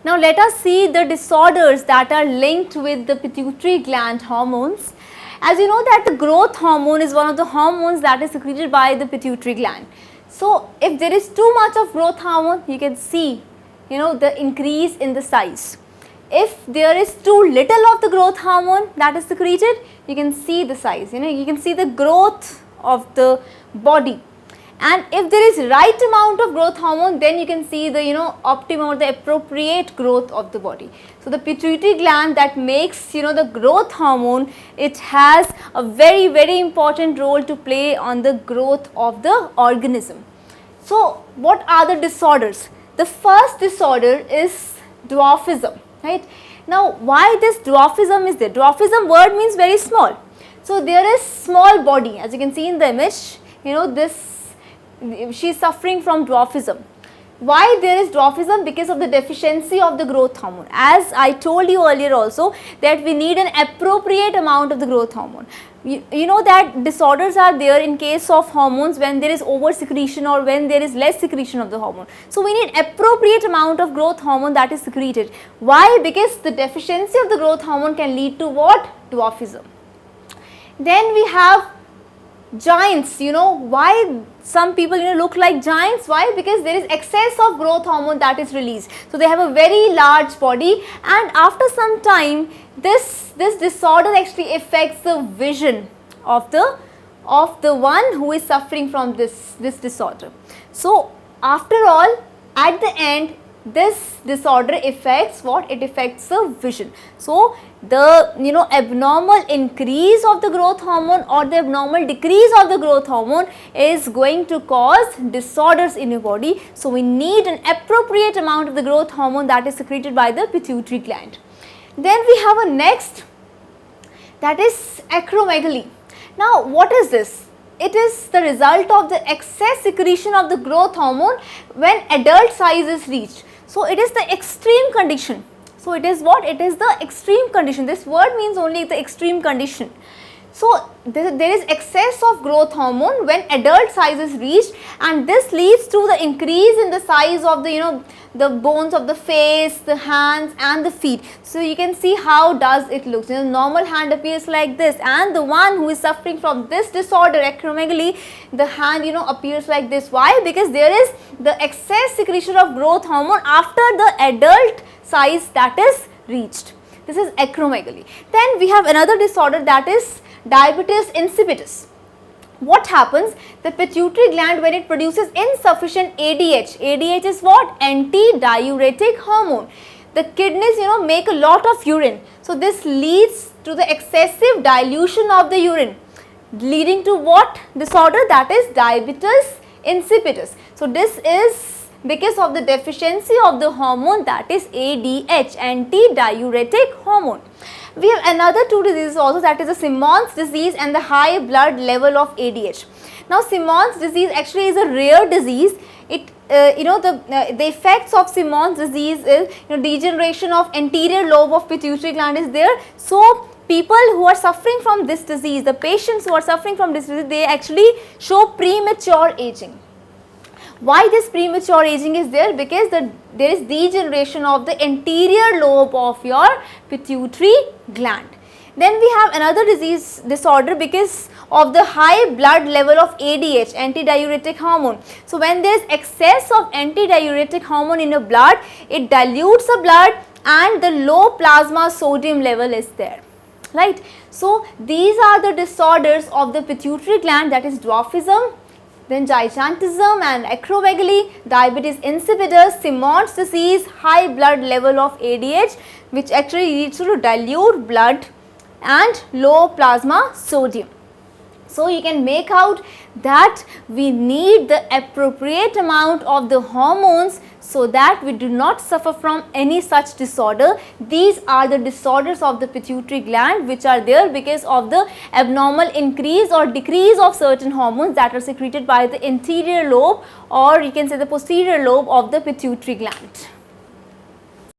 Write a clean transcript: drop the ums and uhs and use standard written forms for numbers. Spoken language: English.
Now let us see the disorders that are linked with the pituitary gland hormones. As you know that the growth hormone is one of the hormones that is secreted by the pituitary gland. So if there is too much of growth hormone, you can see, the increase in the size. If there is too little of the growth hormone that is secreted, you can see the size, you can see the growth of the body. And if there is right amount of growth hormone, then you can see the optimum or the appropriate growth of the body. So the pituitary gland that makes the growth hormone, it has a very, very important role to play on the growth of the organism. So what are the disorders? The first disorder is dwarfism, right? Now why this dwarfism is there? Dwarfism word means very small. So there is small body, as you can see in the image, she is suffering from dwarfism. Why there is dwarfism? Because of the deficiency of the growth hormone. As I told you earlier also that we need an appropriate amount of the growth hormone. You know that disorders are there in case of hormones when there is over secretion or when there is less secretion of the hormone. So we need appropriate amount of growth hormone that is secreted. Why? Because the deficiency of the growth hormone can lead to what? Dwarfism. Then we have giants. Why some people look like giants? Why? Because there is excess of growth hormone that is released. So they have a very large body, and after some time this disorder actually affects the vision of the one who is suffering from this disorder. So after all, at the end, this disorder affects what? It affects the vision. So the abnormal increase of the growth hormone or the abnormal decrease of the growth hormone is going to cause disorders in your body. So we need an appropriate amount of the growth hormone that is secreted by the pituitary gland. Then we have a next, that is acromegaly. Now what is this? It is the result of the excess secretion of the growth hormone when adult size is reached. So it is the extreme condition. So it is what? It is the extreme condition. This word means only the extreme condition. So there is excess of growth hormone when adult size is reached, and this leads to the increase in the size of the bones of the face, the hands and the feet. So you can see how does it look. Normal hand appears like this, and the one who is suffering from this disorder, acromegaly, the hand appears like this. Why? Because there is the excess secretion of growth hormone after the adult size that is reached. This is acromegaly. Then we have another disorder, that is diabetes insipidus. What happens? The pituitary gland, when it produces insufficient ADH, ADH is what? Anti-diuretic hormone. The kidneys make a lot of urine. So this leads to the excessive dilution of the urine, leading to what disorder? That is diabetes insipidus. So this is because of the deficiency of the hormone, that is ADH, anti-diuretic hormone. We have another two diseases also, that is the Simmons disease and the high blood level of ADH. Now Simmons disease actually is a rare disease. It the effects of Simmons disease is degeneration of anterior lobe of pituitary gland is there. So people who are suffering from this disease, the patients who are suffering from this disease, they actually show premature aging. Why this premature aging is there? Because there is degeneration of the anterior lobe of your pituitary gland. Then we have another disorder because of the high blood level of ADH, anti-diuretic hormone. So when there is excess of anti-diuretic hormone in your blood, it dilutes the blood and the low plasma sodium level is there, right? So these are the disorders of the pituitary gland, that is dwarfism, then gigantism and acromegaly, diabetes insipidus, Simmons disease, high blood level of ADH, which actually leads to dilute blood and low plasma sodium. So you can make out that we need the appropriate amount of the hormones so that we do not suffer from any such disorder. These are the disorders of the pituitary gland which are there because of the abnormal increase or decrease of certain hormones that are secreted by the anterior lobe, or you can say the posterior lobe of the pituitary gland.